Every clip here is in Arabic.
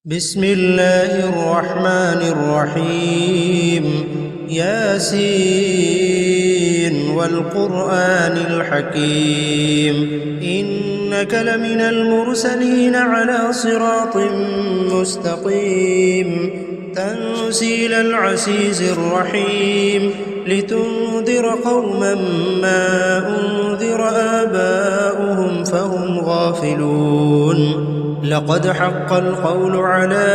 بسم الله الرحمن الرحيم ياسين والقرآن الحكيم إنك لمن المرسلين على صراط مستقيم تنزيل العزيز الرحيم لتنذر قوما ما أنذر آباؤهم فهم غافلون لقد حق القول على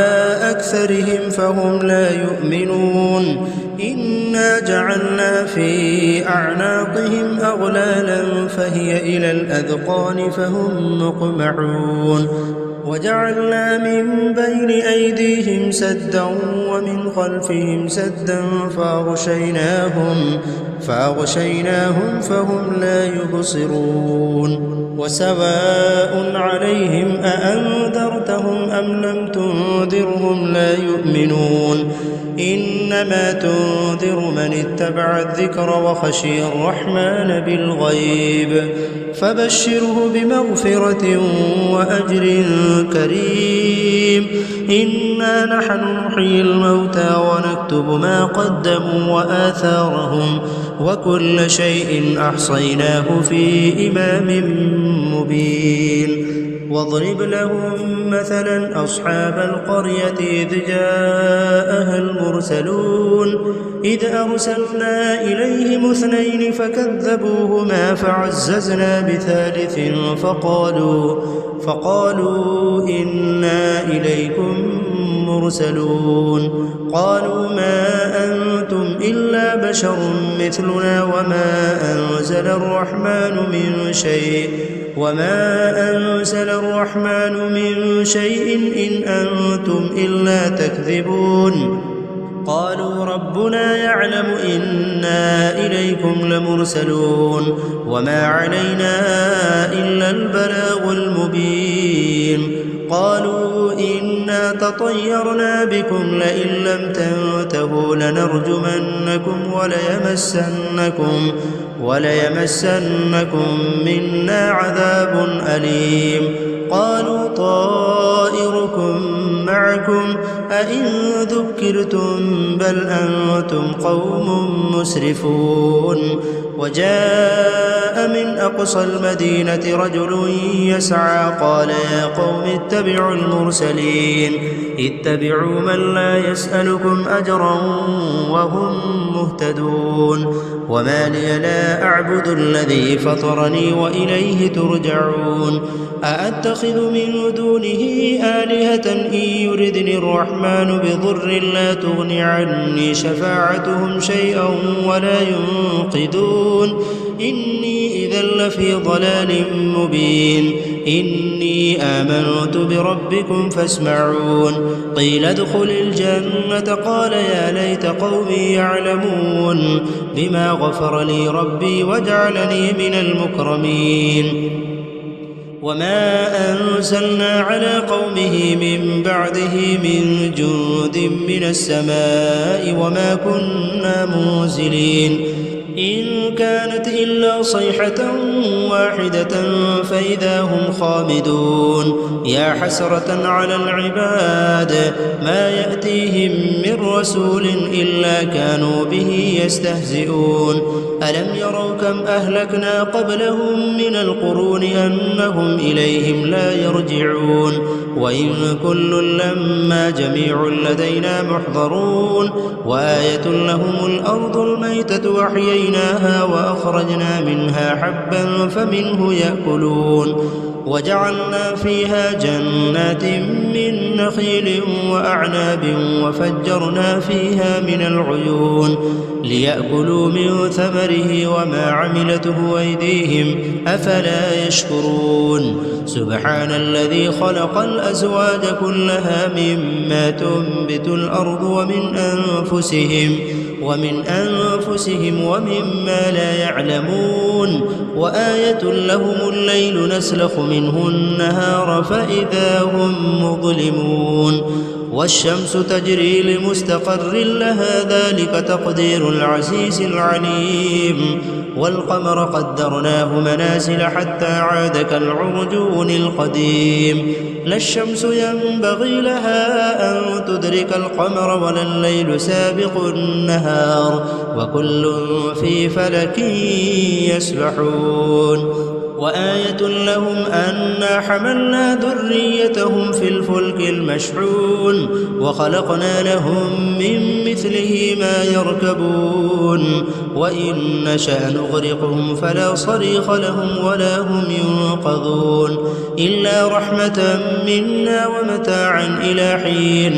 أكثرهم فهم لا يؤمنون إنا جعلنا في أعناقهم أغلالا فهي إلى الأذقان فهم مقمحون وجعلنا من بين أيديهم سدا ومن خلفهم سدا فأغشيناهم فهم لا يبصرون وسواء عليهم أأنذرتهم أم لم تنذرهم لا يؤمنون إنما تنذر من اتبع الذكر وخشي الرحمن بالغيب فبشره بمغفرة وأجر كريم إنا نحن نحيي الموتى ونكتب ما قدموا وآثارهم وكل شيء أحصيناه في إمام مبين واضرب لهم مثلا أصحاب القرية إذ جاءها المرسلون إذ أرسلنا إليهم اثنين فكذبوهما فعززنا بثالث فقالوا إنا إليكم مرسلون قالوا ما أنتم إلا بشر مثلنا وما أنزل الرحمن من شيء إن أنتم إلا تكذبون قالوا ربنا يعلم إنا إليكم لمرسلون وما علينا إلا البلاغ المبين قالوا إنا تطيرنا بكم لئن لم تنتهوا لنرجمنكم وليمسنكم منا عذاب أليم قالوا طائركم معكم أئن ذكرتم بل أنتم قوم مسرفون وجاء من أقصى المدينة رجل يسعى قال يا قوم اتبعوا المرسلين اتبعوا من لا يسألكم أجرا وهم مهتدون وما لي لا أعبد الذي فطرني وإليه ترجعون أأتخذ من دونه آلهة إن يردني الرحمن بضر لا تغن عني شفاعتهم شيئا ولا ينقذون إني إذا لفي ضلال مبين إني آمنت بربكم فاسمعون قيل ادخل الجنة قال يا ليت قومي يعلمون بما غفر لي ربي وجعلني من المكرمين وما أنزلنا على قومه من بعده من جند من السماء وما كنا منزلين إن كانت إلا صيحة واحدة فإذا هم خامدون يا حسرة على العباد ما يأتيهم من رسول إلا كانوا به يستهزئون ألم يروا كم أهلكنا قبلهم من القرون أنهم إليهم لا يرجعون وإن كل لما جميع لدينا محضرون وآية لهم الأرض الميتة وأحييناها وأخرجنا منها حبا فمنه يأكلون وجعلنا فيها جنات من نخيل وأعناب وفجرنا فيها من العيون ليأكلوا من ثمره وما عملته أيديهم أفلا يشكرون سبحان الذي خلق الأزواج كلها مما تنبت الأرض ومن أنفسهم ومما لا يعلمون وآية لهم الليل نسلخ منه النهار فإذا هم مظلمون والشمس تجري لمستقر لها ذلك تقدير العزيز العليم والقمر قدرناه منازل حتى عاد كالعرجون القديم لا الشمس ينبغي لها أن تدرك القمر ولا الليل سابق النهار وكل في فلك يسبحون وآية لهم أنا حملنا ذريتهم في الفلك المشحون وخلقنا لهم من مثله ما يركبون وإن نشأ نغرقهم فلا صريخ لهم ولا هم ينقذون إلا رحمة منا ومتاعا إلى حين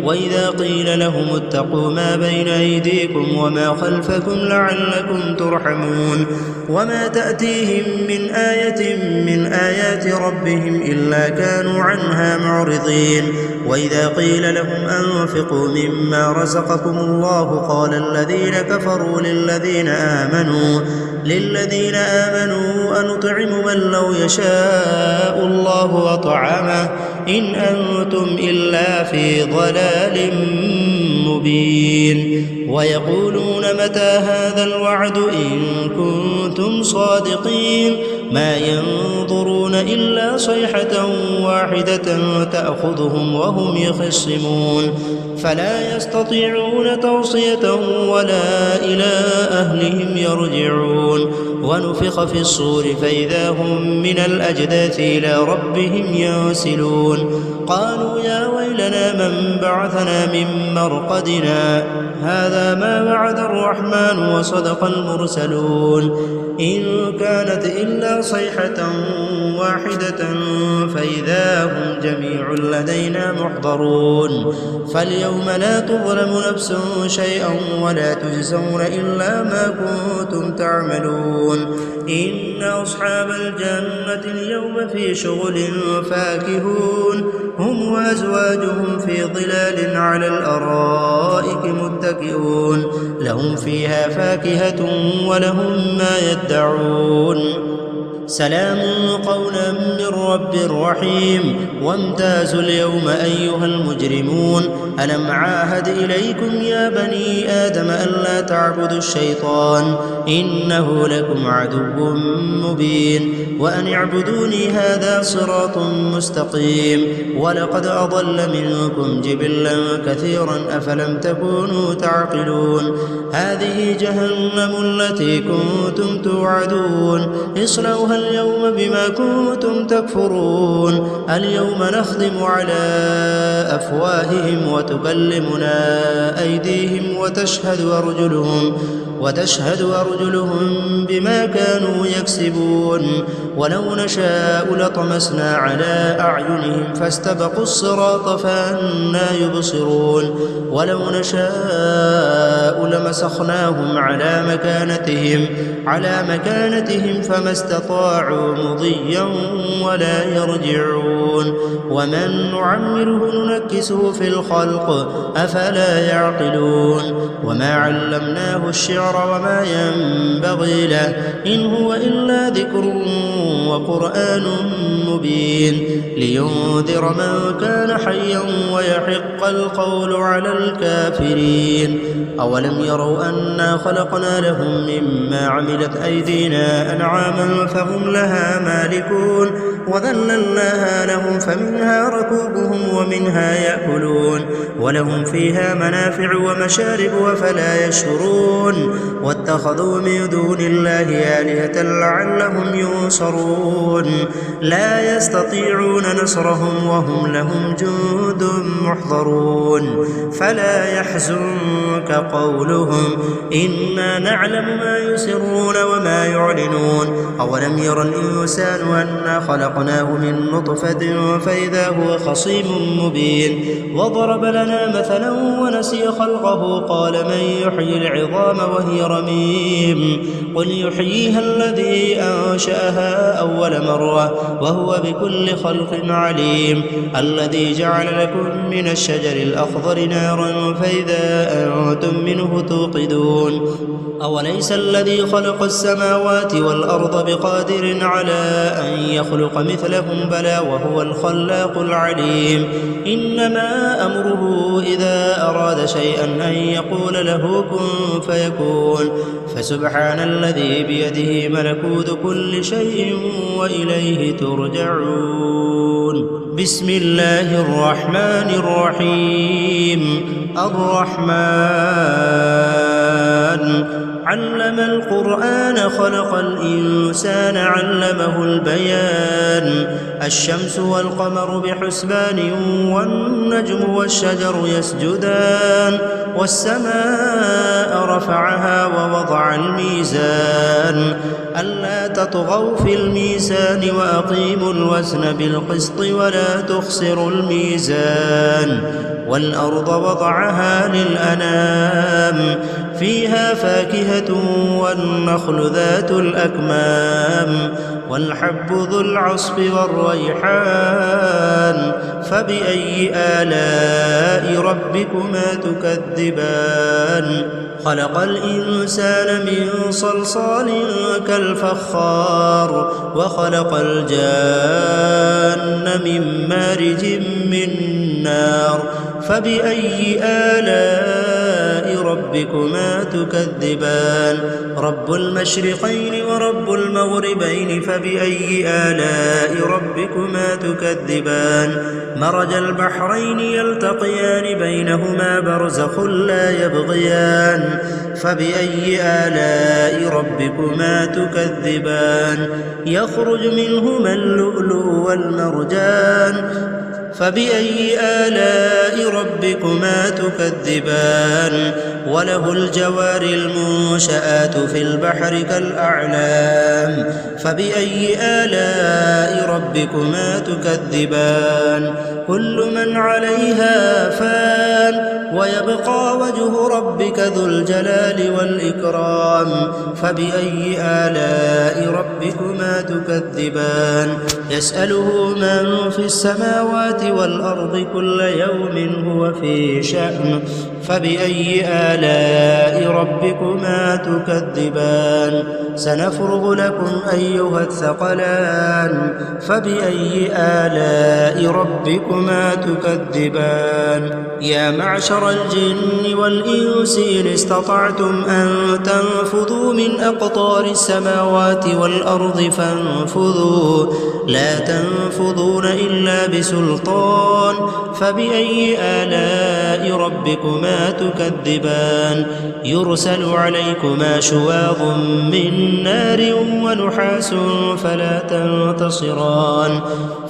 وإذا قيل لهم اتقوا ما بين أيديكم وما خلفكم لعلكم ترحمون وما تأتيهم من آية من آيات ربهم إلا كانوا عنها معرضين وإذا قيل لهم أنفقوا مما رزقكم الله قال الذين كفروا للذين آمنوا أنطعم من لو يشاء الله أطعمه إن أنتم إلا في ضلال مبين ويقولون متى هذا الوعد إن كنتم صادقين ما ينظرون إلا صيحة واحدة تأخذهم وهم يخصمون فلا يستطيعون توصية ولا إلى أهلهم يرجعون ونفخ في الصور فإذا هم من الأجداث إلى ربهم ينسلون قالوا يا ويلنا من بعثنا من مرقدنا هذا ما وعد الرحمن وصدق المرسلون إن كانت إلا صيحة واحدة فإذا هم جميع لدينا محضرون فاليوم لا تظلم نفس شيئا ولا تجزون إلا ما كنتم تعملون إن أصحاب الجنة اليوم في شغل فاكهون هم وأزواجهم في ظلال على الأرائك متكئون لهم فيها فاكهة ولهم ما يدعون سلام قولا من رب رحيم وامتازوا اليوم أيها المجرمون ألم عاهد إليكم يا بني آدم ألا تعبدوا الشيطان إنه لكم عدو مبين وأن اعبدوني هذا صراط مستقيم ولقد أضل منكم جبلا كثيرا أفلم تكونوا تعقلون هذه جهنم التي كنتم توعدون اصلوها اليوم بما كنتم تكفرون اليوم نختم على أفواههم وتكلمنا أيديهم وتشهد أرجلهم بما كانوا يكسبون ولو نشاء لطمسنا على أعينهم فاستبقوا الصراط فأنى يبصرون ولو نشاء لمسخناهم على مكانتهم فما استطاعوا مضيا ولا يرجعون ومن نعمره ننكسه في الخلق أفلا يعقلون وما علمناه الشعر وما ينبغي له إن هو إلا ذكر وقرآن مبين لينذر من كان حيا ويحق القول على الكافرين أولم يروا أنا خلقنا لهم مما عملت أيدينا أنعاما فهم لها مالكون وذللناها لهم فمنها ركوبهم ومنها يأكلون ولهم فيها منافع ومشارب وفلا يشعرون واتخذوا من دون الله آلهة لعلهم ينصرون لا يستطيعون نصرهم وهم لهم جند محضرون فلا يحزنك قولهم إنا نعلم ما يسرون وما يعلنون أولم ير الإنسان أنا خلقناه من نطفة فإذا هو خصيم مبين وضرب لنا مثلا ونسي خلقه قال من يحيي العظام وهي رميم قل يحييها الذي أنشأها أول مرة وهو بكل خلق عليم. الذي جعل لكم من الشجر الأخضر نارا فإذا أنتم منه توقدون. أوليس الذي خلق السماوات والأرض بقادر على أن يخلق مثلهم؟ بلى وهو الخلاق العليم. إنما أمره إذا أراد شيئا أن يقول له كن فيكون. فسبحان الذي بيده ملكوت كل شيء وإليه ترجعون. بسم الله الرحمن الرحيم. الرحمن علم القرآن خلق الإنسان علمه البيان. الشمس والقمر بحسبان والنجم والشجر يسجدان والسماء رفعها ووضع الميزان ألا تطغوا في الميزان وأقيموا الوزن بالقسط ولا تخسروا الميزان. والأرض وضعها للأنام فيها فاكهة والنخل ذات الأكمام والحب ذو العصف والريحان فبأي آلاء ربكما تكذبان. خلق الإنسان من صلصال كالفخار وخلق الجان من مارج من نار فبأي آلاء ربكما تكذبان. رب المشرقين ورب المغربين فبأي آلاء ربكما تكذبان. مرج البحرين يلتقيان بينهما برزخ لا يبغيان فبأي آلاء ربكما تكذبان. يخرج منهما اللؤلؤ والمرجان فبأي آلاء ربكما تكذبان. وله الجوار المنشآت في البحر كالأعلام فبأي آلاء ربكما تكذبان. كل من عليها فان ويبقى وجه ربك ذو الجلال والإكرام فبأي آلاء ربكما تكذبان. يسأله من في السماوات والأرض كل يوم هو في شأن فبأي آلاء ربكما تكذبان. سنفرغ لكم أيها الثقلان فبأي آلاء ربكما تكذبان. يا معشر الجن والإنس إن استطعتم أن تنفذوا من أقطار السماوات والأرض فانفذوا لا تنفذون إلا بسلطان فبأي آلاء ربكما تكذبان. يرسل عليكما شواظ من نار ونحاس فلا تنتصران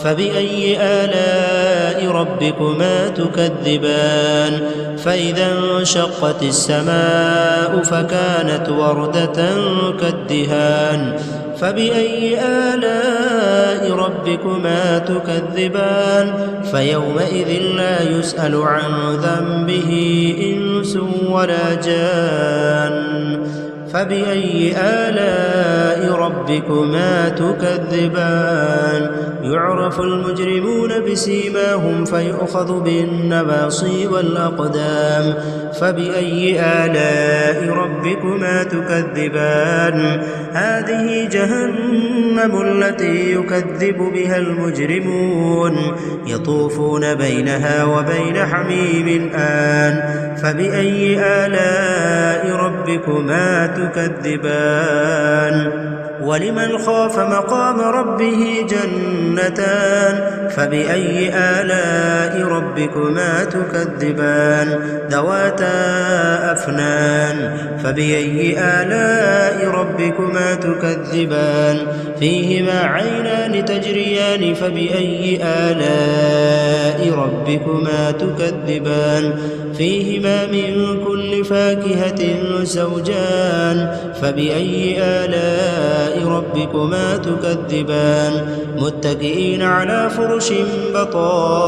فبأي آلاء ربكما تكذبان. فإذا انشقت السماء فكانت وردة كالدهان فبأي آلاء ربكما تكذبان. فيومئذ لا يسأل عن ذنبه إنس ولا جان فبأي آلاء ربكما تكذبان. يعرف المجرمون بسيماهم فيؤخذ بالنواصي والأقدام فبأي آلاء ربكما تكذبان. هذه جهنم التي يكذب بها المجرمون يطوفون بينها وبين حميم آن فبأي آلاء ربكما تكذبان. ولمن خاف مقام ربه جنتان فبأي آلاء ربكما تكذبان. ذواتا أفنان فبأي آلاء ربكما تكذبان. فيهما عينان تجريان فبأي آلاء ربكما تكذبان. فيهما من كل فاكهة زوجان فبأي آلاء ربكما تكذبان. متكئين على فرش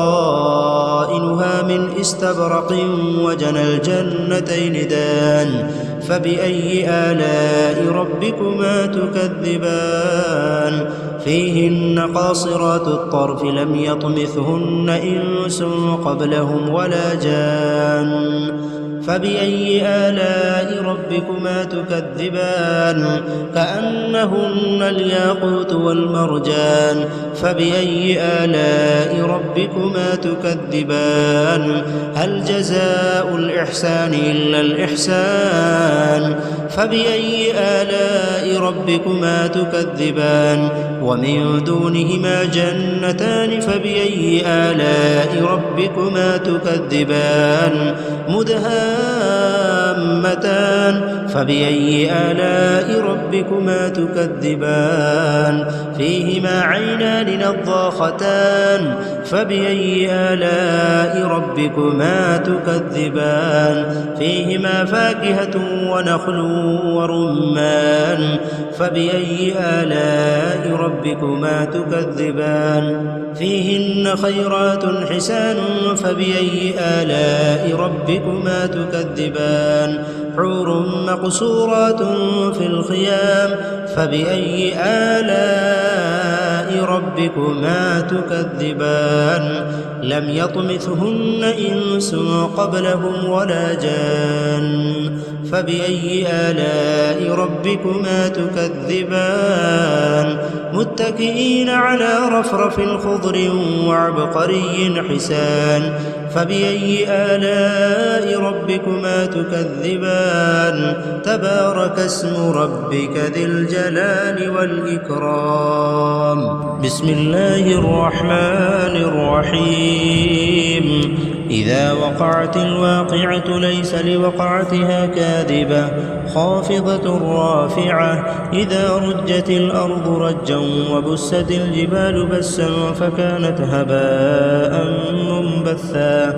بطائنها من استبرق وجنى الجنتين دان فبأي آلاء ربكما تكذبان فيهن قاصرات الطرف لم يطمثهن إنس قبلهم ولا جان فبأي آلاء ربكما تكذبان كأنهن الياقوت والمرجان فبأي آلاء ربكما تكذبان هل جزاء الإحسان إلا الإحسان فبأي آلاء ربكما تكذبان ومن دونهما جنتان فبأي آلاء ربكما تكذبان مدهامتان فبأي آلاء ربكما تكذبان فيهما عينان نضاختان فبأي آلاء ربكما تكذبان فيهما فاكهة ونخل ورمان فبأي آلاء ربكما تكذبان فيهن خيرات حسان فبأي آلاء ربكما تكذبان حور مقصورات في الخيام فبأي آلاء ربكما تكذبان لم يطمثهن إنس قبلهم ولا جان فبأي آلاء ربكما تكذبان متكئين على رفرف خضر وعبقري حسان فبأي آلاء ربكما تكذبان تبارك اسم ربك ذي الجلال والإكرام بسم الله الرحمن الرحيم إذا وقعت الواقعة ليس لوقعتها كاذبة خافضة رافعة إذا رجت الأرض رجا وبست الجبال بسا فكانت هباء منبثا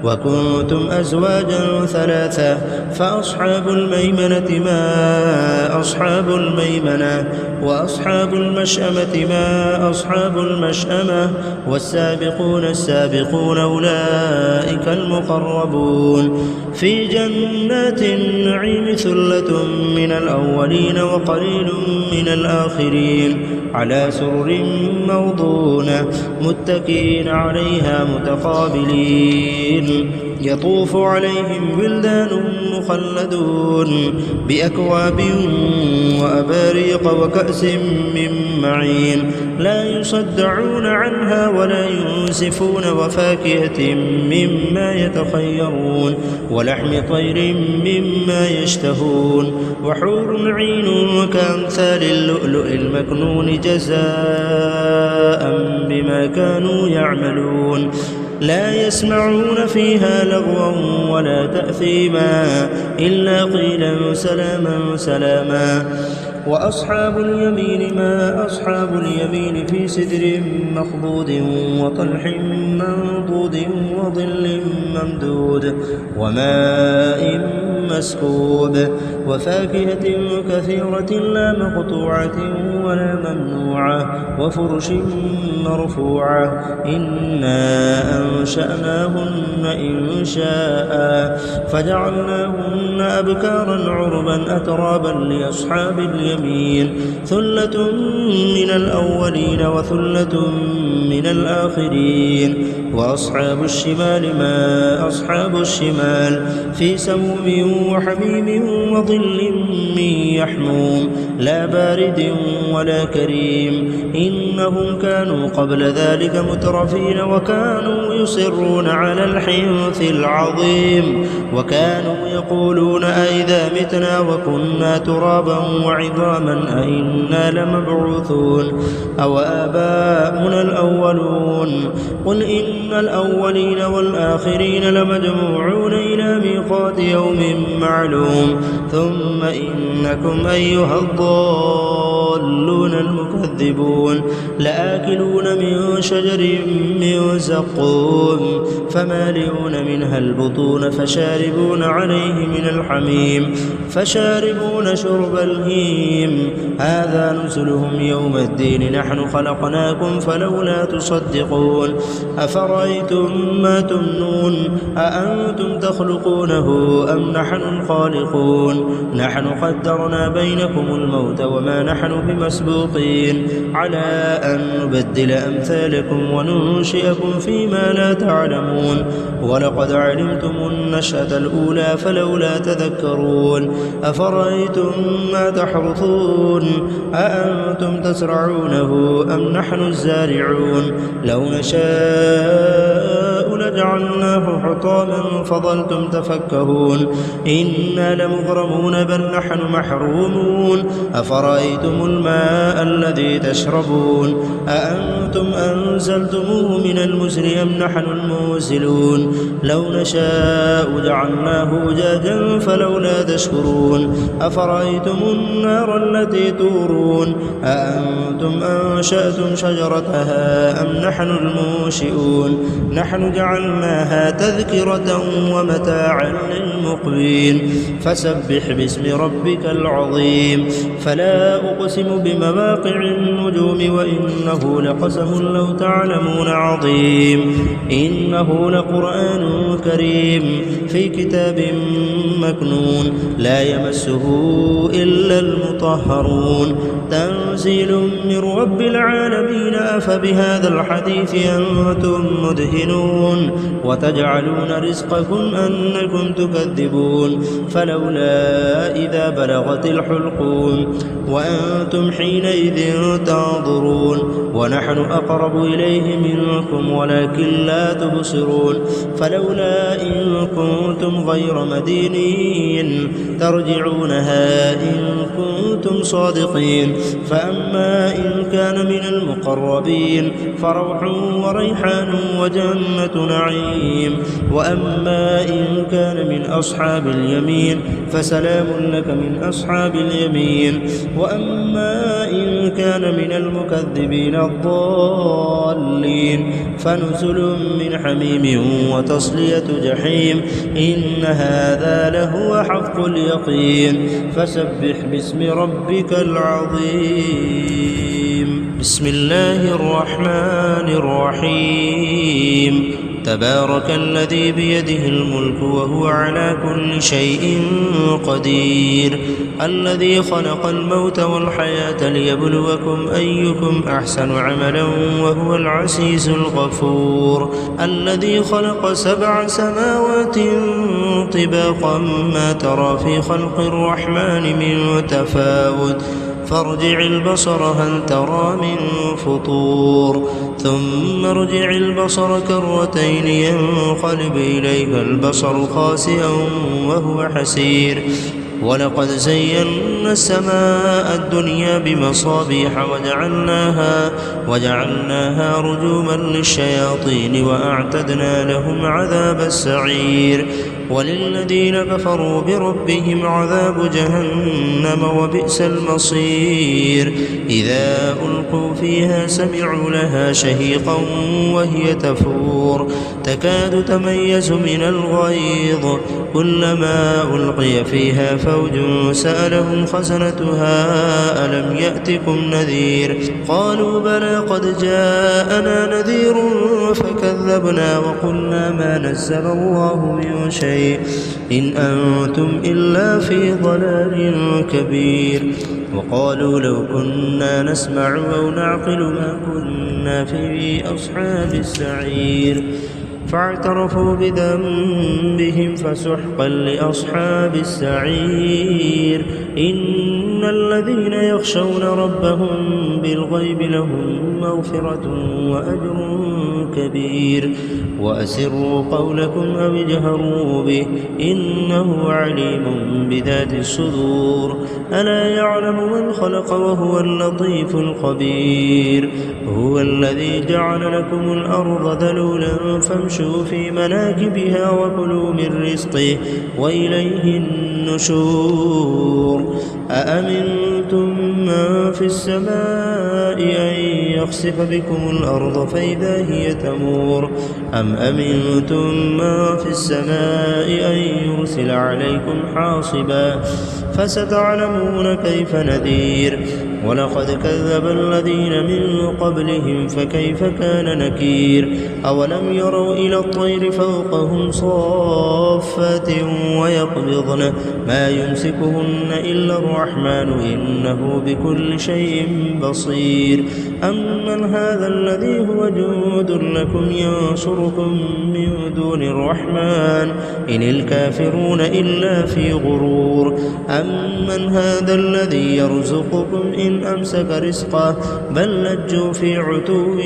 وكنتم أزواجا ثلاثة فأصحاب الميمنة ما أصحاب الميمنة وأصحاب المشأمة ما أصحاب المشأمة والسابقون السابقون أولئك المقربون في جنات النعيم ثلة من الأولين وقليل من الآخرين على سرر موضونة متكئين عليها متقابلين يطوف عليهم ولدان مخلدون بأكواب وأباريق وكأس من معين لا يصدعون عنها ولا ينزفون وفاكهة مما يتخيرون ولحم طير مما يشتهون وحور عين كأمثال اللؤلؤ المكنون جزاء بما كانوا يعملون لا يسمعون فيها لغوا ولا تأثيما إلا قيلا سلاما سلاما وأصحاب اليمين ما أصحاب اليمين في سدر مخضود وطلح منضود وظل ممدود وماء مسكوب وفاكهة كثيرة لا مقطوعة ولا ممنوعة وفرش مرفوعة إنا أنشأناهن إنشاء فجعلناهن أبكارا عربا أترابا لأصحاب اليمين ثلة من الأولين وثلة من الآخرين وأصحاب الشمال ما أصحاب الشمال في سموم وحميم وظل من يحموم لا بارد ولا كريم إنهم كانوا قبل ذلك مترفين وكانوا يصرون على الحنث العظيم وكانوا يقولون أئذا متنا وكنا ترابا وعظاما أئنا لمبعوثون أو آباؤنا الأولون قل إن الأولين والآخرين لمجموعون إلى ميقات يوم معلوم ثم إنكم أيها الضالون الضالون المكذبون لآكلون من شجر من زقوم فمالئون منها البطون فشاربون عليه من الحميم فشاربون شرب الهيم هذا نزلهم يوم الدين نحن خلقناكم فلولا تصدقون أفرأيتم ما تمنون أأنتم تخلقونه أم نحن الخالقون نحن قدرنا بينكم الموت وما نحن بمسبوقين على أن نبدل أمثالكم وننشئكم فيما لا تعلمون ولقد علمتم النشأة الأولى فلولا تذكرون أفرأيتم ما تحرثون أأنتم تزرعونه أم نحن الزارعون لو نشاء لجعلناه حطاما فظلتم تفكهون إنا لمغرمون بل نحن محرومون أفرأيتم الماء الذي تشربون أأنتم أنزلتموه من المزن أم نحن المنزلون لو نشاء جعلناه أجاجا فلولا تشكرون أفرأيتم النار التي تورون أأنتم أنشأتم شجرتها أم نحن المنشئون نحن جعلناها تذكرة ومتاعا للمقوين فسبح باسم ربك العظيم فلا أقسم بمواقع النجوم وإنه لقسم لو تعلمون عظيم إنه لقرآن كريم في كتاب مكنون لا يمسه إلا المطهرون تنزيل من رب العالمين أفبهذا الحديث أنتم مدهنون وتجعلون رزقكم أنكم تكذبون فلولا إذا بلغت الحلقوم وأنتم حينئذ تنظرون ونحن أقرب إليه منكم ولكن لا تبصرون فلولا إن كنتم غير مدينين ترجعونها إن كنتم صادقين فأما إن كان من المقربين فروح وريحان وجنة نعيم وأما إن كان من أصحاب اليمين فسلام لك من أصحاب اليمين وأما إن كان من المكذبين الضالين فنزل من حميم وتصلية جحيم إن هذا لهو حق اليقين فسبح باسم ربك العظيم بسم الله الرحمن الرحيم تبارك الذي بيده الملك وهو على كل شيء قدير الذي خلق الموت والحياة ليبلوكم أيكم أحسن عملا وهو العزيز الغفور الذي خلق 7 سماوات طباقا ما ترى في خلق الرحمن من تفاوت فارجع البصر هل ترى من فطور ثم ارجع البصر كرتين ينقلب إليك البصر خاسئا وهو حسير ولقد زينا السماء الدنيا بمصابيح وجعلناها رجوما للشياطين وأعتدنا لهم عذاب السعير وللذين كفروا بربهم عذاب جهنم وبئس المصير إذا ألقوا فيها سمعوا لها شهيقا وهي تفور تكاد تميز من الغيظ كلما ألقي فيها فوج سألهم خزنتها ألم يأتكم نذير قالوا بلى قد جاءنا نذير فكذبنا وقلنا ما نزل الله من شيء إن أنتم إلا في ضلال كبير وقالوا لو كنا نسمع أو نعقل ما كنا في أصحاب السعير فاعترفوا بذنبهم فسحقا لأصحاب السعير إن الذين يخشون ربهم بالغيب لهم مغفرة وأجر كبير وأسروا قولكم أو اجهروا به إنه عليم بذات الصدور ألا يعلم من خلق وهو اللطيف الخبير هو الذي جعل لكم الأرض ذلولا فامشوا في مناكبها وكلوا من رزقه وإليه النشور أأمنتم من في السماء أن يخسف بكم الأرض فإذا هي تمور أم أمنتم من في السماء أن يرسل عليكم حاصبا فستعلمون كيف نذير ولقد كذب الذين من قبلهم فكيف كان نكير أولم يروا إلى الطير فوقهم صافات ويقبضن ما يمسكهن إلا الرحمن إنه بكل شيء بصير أمن هذا الذي هو جند لكم ينصركم من دون الرحمن إن الكافرون إلا في غرور أمن هذا الذي يرزقكم إن أمسك رزقه بل لجوا في عتو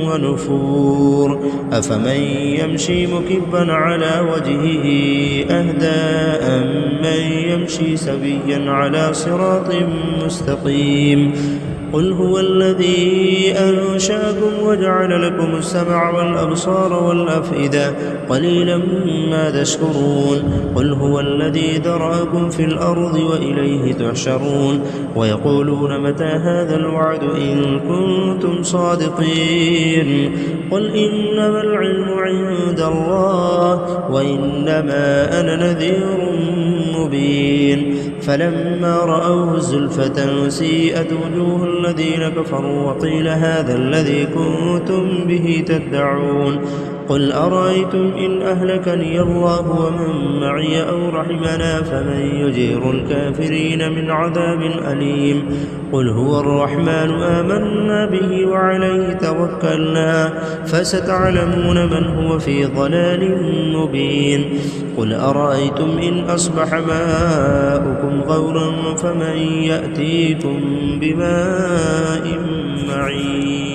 ونفور أفمن يمشي مكبا على وجهه أهدى أمن يمشي سويا على صراط مستقيم قل هو الذي أنشأكم وجعل لكم السمع والأبصار والأفئدة قليلا ما تشكرون قل هو الذي ذرأكم في الأرض وإليه تحشرون ويقولون متى هذا الوعد إن كنتم صادقين قل إنما العلم عند الله وإنما أنا نذير مبين فلما رأوه زلفة سيئت وجوه الذين كفروا وقيل هذا الذي كنتم به تدعون قل أرأيتم إن أهلكني الله ومن معي أو رحمنا فمن يجير الكافرين من عذاب أليم قل هو الرحمن آمنا به وعليه توكلنا فستعلمون من هو في ضلال مبين قل أرأيتم إن أصبح ماؤكم غورا فمن يأتيكم بماء معين